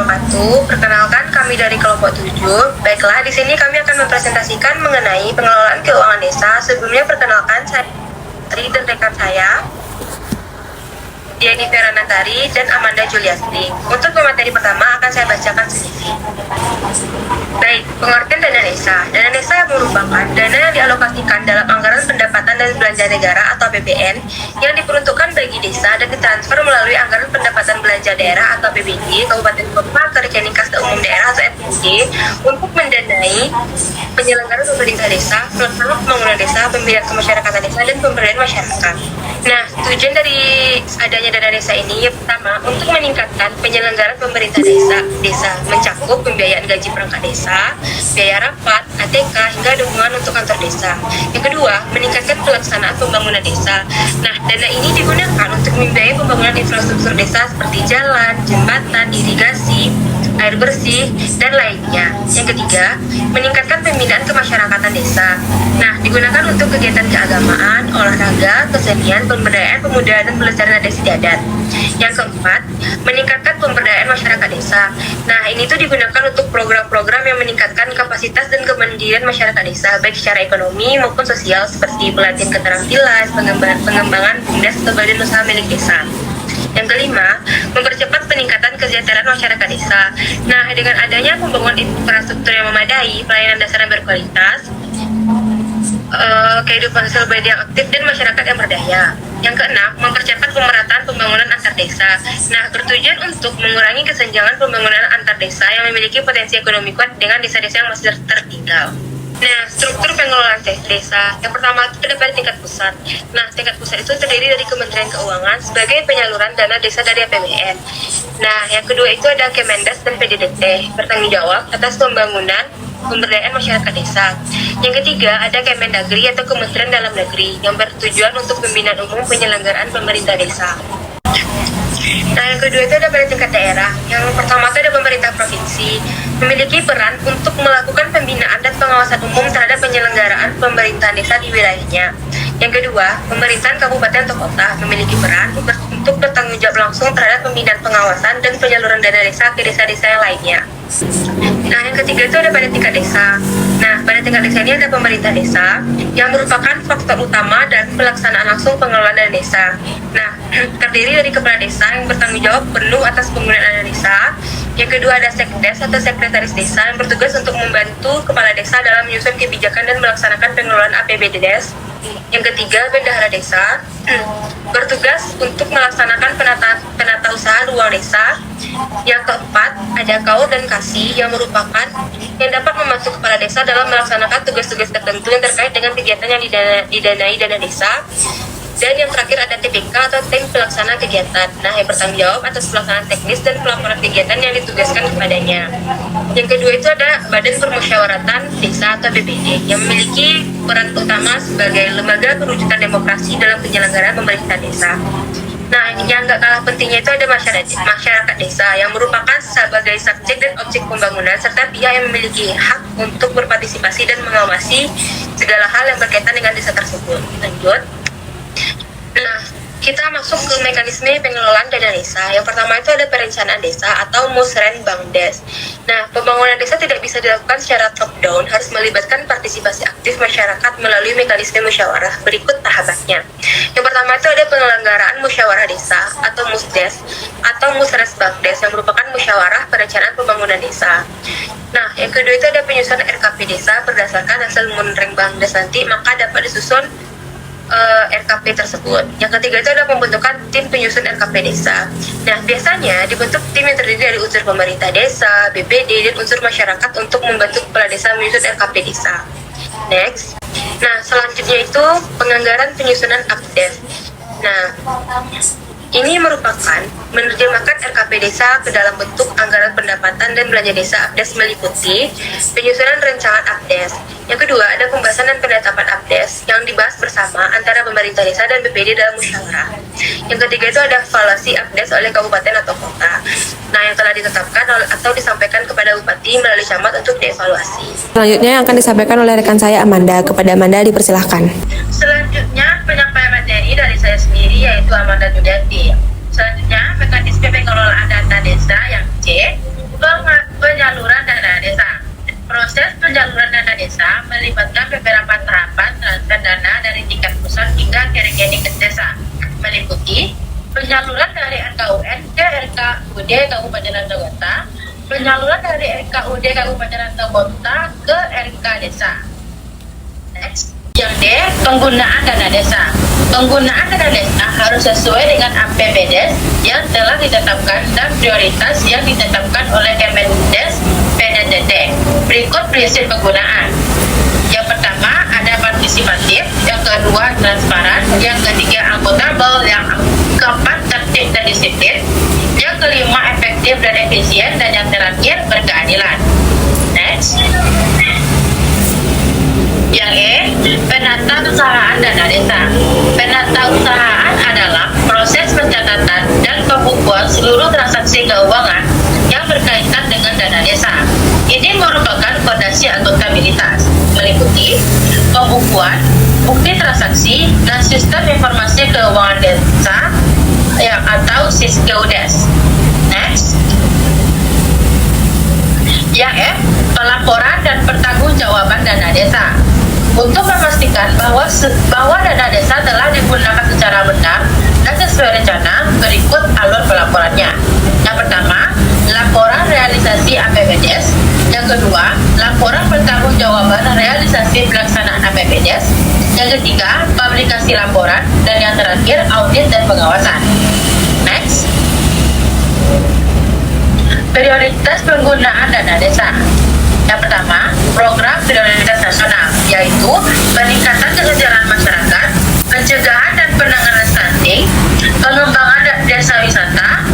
wabarakatuh. Perkenalkan, kami dari kelompok 7. Baiklah, di sini kami akan mempresentasikan mengenai pengelolaan keuangan desa. Sebelumnya perkenalkan, saya Tri dan rekan saya Diani Feranatari dan Amanda Juliasti. Untuk pemateri pertama akan saya bacakan sedikit. Baik, pengertian dana desa. Dana desa yang merupakan dana yang dialokasikan dalam anggaran pendapatan dan belanja negara atau APBN yang diperuntukkan bagi desa dan ditransfer melalui anggaran pendapatan belanja daerah atau APBD Kabupaten Kota ke rekening kas umum daerah atau RKUD untuk mendanai penyelenggaraan pemerintah desa, pelaksanaan pembangunan desa, pembinaan kemasyarakatan desa, dan pemberdayaan masyarakat. Nah, tujuan dari adanya dana desa ini yang pertama untuk meningkatkan penyelenggaraan pemerintah desa mencakup pembiayaan gaji perangkat desa, biaya rapat, ATK, hingga dukungan untuk kantor desa. Yang kedua, meningkatkan pelaksanaan pembangunan desa. Nah, dana ini digunakan untuk membiayai pembangunan infrastruktur desa seperti jalan, jembatan, irigasi, air bersih, dan lainnya. Yang ketiga, meningkatkan pembinaan kemasyarakatan desa. Nah, digunakan untuk kegiatan keagamaan, olahraga, kesenian, pemberdayaan pemuda, dan pelestarian adat istiadat. Yang keempat, meningkatkan pemberdayaan masyarakat desa. Nah, ini tuh digunakan untuk program-program yang meningkatkan kapasitas dan kemandirian masyarakat desa, baik secara ekonomi maupun sosial, seperti pelatihan keterampilan, pengembangan BUMDes atau badan usaha milik desa. Yang kelima, mempercepat peningkatan kesejahteraan masyarakat desa. Nah, dengan adanya pembangunan infrastruktur yang memadai, pelayanan dasar yang berkualitas, kehidupan sosial yang aktif, dan masyarakat yang berdaya. Yang keenam, mempercepat pemerataan pembangunan antar desa. Nah, bertujuan untuk mengurangi kesenjangan pembangunan antar desa yang memiliki potensi ekonomi kuat dengan desa-desa yang masih tertinggal. Nah, struktur pengelolaan desa. Yang pertama itu ada pada tingkat pusat. Nah, tingkat pusat itu terdiri dari Kementerian Keuangan sebagai penyaluran dana desa dari APBN. Nah, yang kedua itu ada Kemendas dan PDDT, bertanggung jawab atas pembangunan pemberdayaan masyarakat desa. Yang ketiga ada Kemendagri atau Kementerian Dalam Negeri yang bertujuan untuk pembinaan umum penyelenggaraan pemerintah desa. Nah, yang kedua itu ada pada tingkat daerah. Yang pertama itu ada pemerintah provinsi, memiliki peran untuk melakukan pembinaan dan pengawasan umum terhadap penyelenggaraan pemerintahan desa di wilayahnya. Yang kedua, pemerintahan kabupaten atau kota memiliki peran untuk bertanggung jawab langsung terhadap pembinaan, pengawasan, dan penyaluran dana desa ke desa-desa yang lainnya. Nah, yang ketiga itu ada pada tingkat desa. Nah, pada tingkat desa ini ada pemerintah desa yang merupakan faktor utama dalam pelaksanaan langsung pengelolaan dana desa. Nah, terdiri dari kepala desa yang bertanggung jawab penuh atas penggunaan dana desa. Yang kedua ada sekdes atau sekretaris desa yang bertugas untuk membantu kepala desa dalam menyusun kebijakan dan melaksanakan pengelolaan APBD des. Yang ketiga, bendahara desa bertugas untuk melaksanakan penata usaha ruang desa. Yang keempat, ada kaur dan kasih yang merupakan yang dapat membantu kepala desa dalam melaksanakan tugas-tugas tertentu yang terkait dengan kegiatan yang didanai dana desa. Dan yang terakhir ada TPK atau tim pelaksana kegiatan. Nah, yang bertanggung jawab atas pelaksanaan teknis dan pelaporan kegiatan yang ditugaskan kepadanya. Yang kedua itu ada Badan Permusyawaratan Desa atau BPD yang memiliki peran utama sebagai lembaga perwujudan demokrasi dalam penyelenggaraan pemerintah desa. Nah, yang nggak kalah pentingnya itu ada masyarakat desa yang merupakan sebagai subjek dan objek pembangunan serta pihak yang memiliki hak untuk berpartisipasi dan mengawasi segala hal yang berkaitan dengan desa tersebut. Lanjut. Nah, kita masuk ke mekanisme pengelolaan dana desa. Yang pertama itu ada perencanaan desa atau Musrenbangdes. Nah, pembangunan desa tidak bisa dilakukan secara top down, harus melibatkan partisipasi aktif masyarakat melalui mekanisme musyawarah. Berikut tahapannya. Yang pertama itu ada penyelenggaraan musyawarah desa atau Musdes atau Musresbangdes yang merupakan musyawarah perencanaan pembangunan desa. Nah, yang kedua itu ada penyusunan RKP desa berdasarkan hasil Musrenbangdes nanti, maka dapat disusun RKP tersebut. Yang ketiga itu ada pembentukan tim penyusun RKP desa. Nah, biasanya dibentuk tim yang terdiri dari unsur pemerintah desa, BPD, dan unsur masyarakat untuk membantu kepala desa menyusun RKP desa. Next. Nah, selanjutnya itu penganggaran penyusunan APDES. Nah, ini merupakan menerjemahkan RKP desa ke dalam bentuk anggaran pendapatan dan belanja desa. APDES meliputi penyusunan rancangan APDES. Yang kedua, ada pembahasan dan penetapan APDES yang dibahas bersama antara pemerintah desa dan BPD dalam musyawarah. Yang ketiga itu ada evaluasi APDES oleh kabupaten atau kota. Nah, yang telah ditetapkan atau disampaikan kepada bupati melalui camat untuk dievaluasi. Selanjutnya yang akan disampaikan oleh rekan saya Amanda. Kepada Amanda dipersilahkan. Selanjutnya penyampaian materi dari saya sendiri yaitu Amanda Juliati. Selanjutnya mekanisme pengelolaan dana desa yang C. RKUD Kabupaten Anggota, penyaluran dari RKUD Kabupaten Anggota ke RK Desa. Next. Yang D, penggunaan dana desa. Penggunaan dana desa harus sesuai dengan APBDes yang telah ditetapkan dan prioritas yang ditetapkan oleh Kemendes PDTT. Berikut prinsip penggunaan. Yang pertama ada partisipatif, yang kedua transparan, yang ketiga akuntabel, yang keempat tertib dan disiplin, yang kelima efektif dan efisien, dan yang terakhir berkeadilan. Next. Yang E, penata usahaan dana desa. Penata usahaan adalah proses pencatatan dan pembukuan seluruh transaksi keuangan yang berkaitan dengan dana desa. Ini merupakan fondasi akuntabilitas, meliputi pembukuan, bukti transaksi, dan sistem informasi keuangan desa atau SISKEUDES. Next. Yang F, pelaporan dan pertanggungjawaban dana desa. Untuk memastikan bahwa dana desa telah digunakan secara benar dan sesuai rencana, berikut alur pelaporannya. Yang pertama, laporan realisasi APBDes. Yang kedua, laporan pertanggungjawaban realisasi pelaksanaan APBDes. Yang ketiga, publikasi laporan. Dan yang terakhir, audit dan pengawasan. Next. Prioritas penggunaan dana desa. Yang pertama, program prioritas nasional, yaitu peningkatan kesejahteraan masyarakat, pencegahan dan penanganan stunting, pengembangan desa wisata,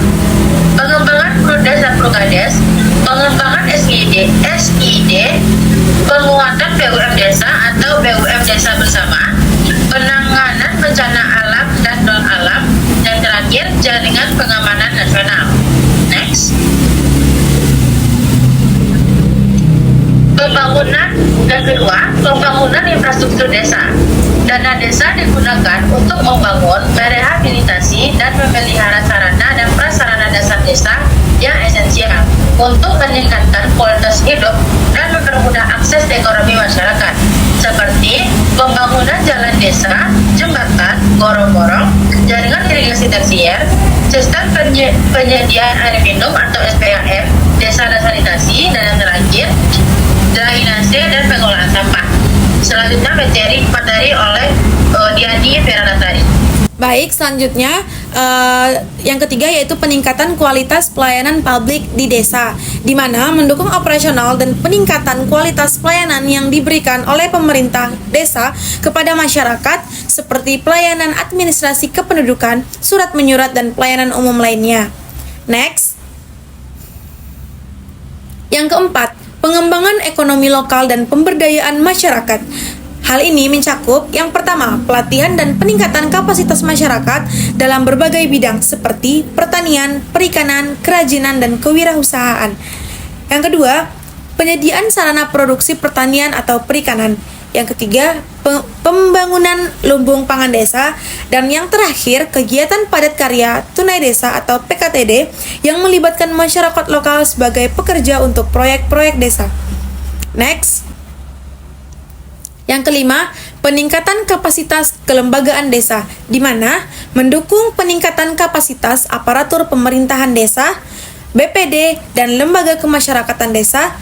pengembangan desa prukades, pengembangan SID, penguatan BUM desa atau BUM desa bersama, penanganan bencana alam dan non alam, dan terakhir jaringan pengamanan nasional. Next. Pembangunan infrastruktur desa. Dana desa digunakan untuk membangun, merehabilitasi, dan memelihara sarana dan prasarana dasar desa yang esensial untuk meningkatkan kualitas hidup dan mempermudah akses ekonomi masyarakat, seperti pembangunan jalan desa, jembatan, gorong-gorong, jaringan irigasi tersier, sistem penyediaan air minum atau SPAM, desa dan sanitasi, dan yang terakhir drainase dan pengolahan sampah. Selanjutnya materi oleh Diani Feranasari. Baik, selanjutnya yang ketiga yaitu peningkatan kualitas pelayanan publik di desa, di mana mendukung operasional dan peningkatan kualitas pelayanan yang diberikan oleh pemerintah desa kepada masyarakat seperti pelayanan administrasi kependudukan, surat menyurat, dan pelayanan umum lainnya. Next. Yang keempat, pengembangan ekonomi lokal dan pemberdayaan masyarakat. Hal ini mencakup yang pertama, pelatihan dan peningkatan kapasitas masyarakat dalam berbagai bidang seperti pertanian, perikanan, kerajinan, dan kewirausahaan. Yang kedua, penyediaan sarana produksi pertanian atau perikanan. Yang ketiga, pembangunan lumbung pangan desa. Dan yang terakhir, kegiatan padat karya tunai desa atau PKTD yang melibatkan masyarakat lokal sebagai pekerja untuk proyek-proyek desa. Next. Yang kelima, peningkatan kapasitas kelembagaan desa, di mana mendukung peningkatan kapasitas aparatur pemerintahan desa, BPD, dan lembaga kemasyarakatan desa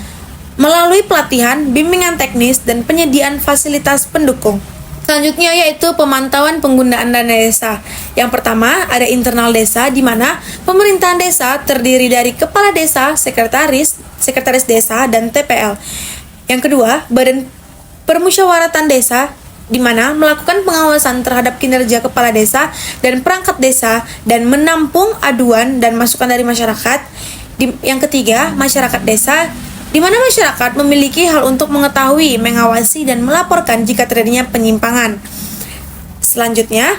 melalui pelatihan, bimbingan teknis, dan penyediaan fasilitas pendukung. Selanjutnya yaitu pemantauan penggunaan dana desa. Yang pertama ada internal desa, di mana pemerintahan desa terdiri dari kepala desa, sekretaris desa, dan TPL. Yang kedua, badan permusyawaratan desa, di mana melakukan pengawasan terhadap kinerja kepala desa dan perangkat desa dan menampung aduan dan masukan dari masyarakat. Yang ketiga, masyarakat desa, di mana masyarakat memiliki hal untuk mengetahui, mengawasi, dan melaporkan jika terjadinya penyimpangan. Selanjutnya,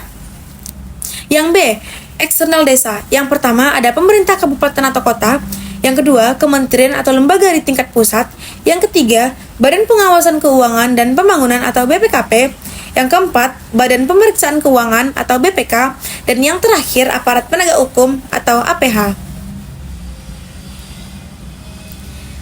yang B, eksternal desa. Yang pertama ada pemerintah kabupaten atau kota. Yang kedua, kementerian atau lembaga di tingkat pusat. Yang ketiga, Badan Pengawasan Keuangan dan Pembangunan atau BPKP. Yang keempat, Badan Pemeriksaan Keuangan atau BPK. Dan yang terakhir, aparat penegak hukum atau APH.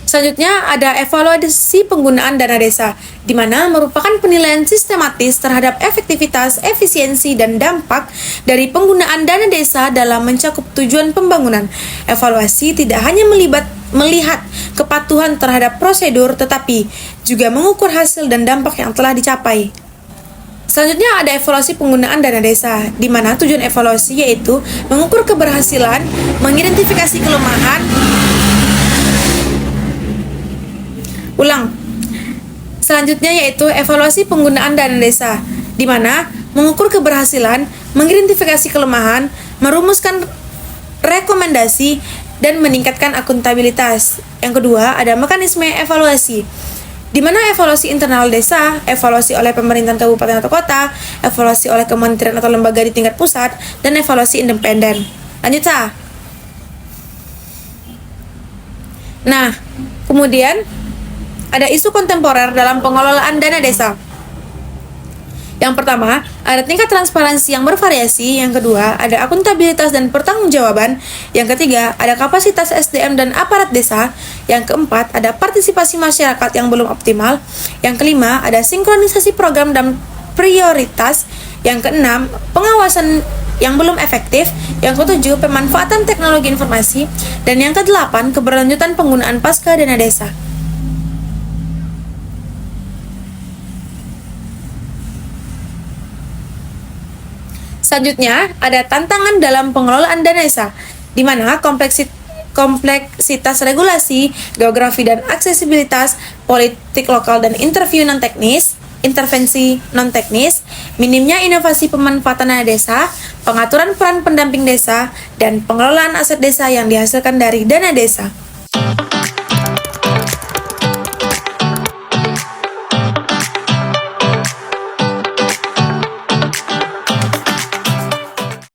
Selanjutnya ada evaluasi penggunaan dana desa, di mana merupakan penilaian sistematis terhadap efektivitas, efisiensi, dan dampak dari penggunaan dana desa dalam mencakup tujuan pembangunan. Evaluasi tidak hanya melihat kepatuhan terhadap prosedur, tetapi juga mengukur hasil dan dampak yang telah dicapai. Selanjutnya ada evaluasi penggunaan dana desa, di mana tujuan evaluasi yaitu mengukur keberhasilan, mengidentifikasi kelemahan, Selanjutnya yaitu evaluasi penggunaan dana desa, di mana mengukur keberhasilan, mengidentifikasi kelemahan, merumuskan rekomendasi, dan meningkatkan akuntabilitas. Yang kedua, ada mekanisme evaluasi, di mana evaluasi internal desa, evaluasi oleh pemerintahan kabupaten atau kota, evaluasi oleh kementerian atau lembaga di tingkat pusat, dan evaluasi independen. Lanjut, Sa. Nah, kemudian ada isu kontemporer dalam pengelolaan dana desa. Yang pertama, ada tingkat transparansi yang bervariasi. Yang kedua, ada akuntabilitas dan pertanggungjawaban. Yang ketiga, ada kapasitas SDM dan aparat desa. Yang keempat, ada partisipasi masyarakat yang belum optimal. Yang kelima, ada sinkronisasi program dan prioritas. Yang keenam, pengawasan yang belum efektif. Yang ketujuh, pemanfaatan teknologi informasi. Dan yang kedelapan, keberlanjutan penggunaan pasca dana desa. Selanjutnya, ada tantangan dalam pengelolaan dana desa, di mana kompleksitas regulasi, geografi dan aksesibilitas, politik lokal dan intervensi non-teknis, minimnya inovasi pemanfaatan dana desa, pengaturan peran pendamping desa, dan pengelolaan aset desa yang dihasilkan dari dana desa.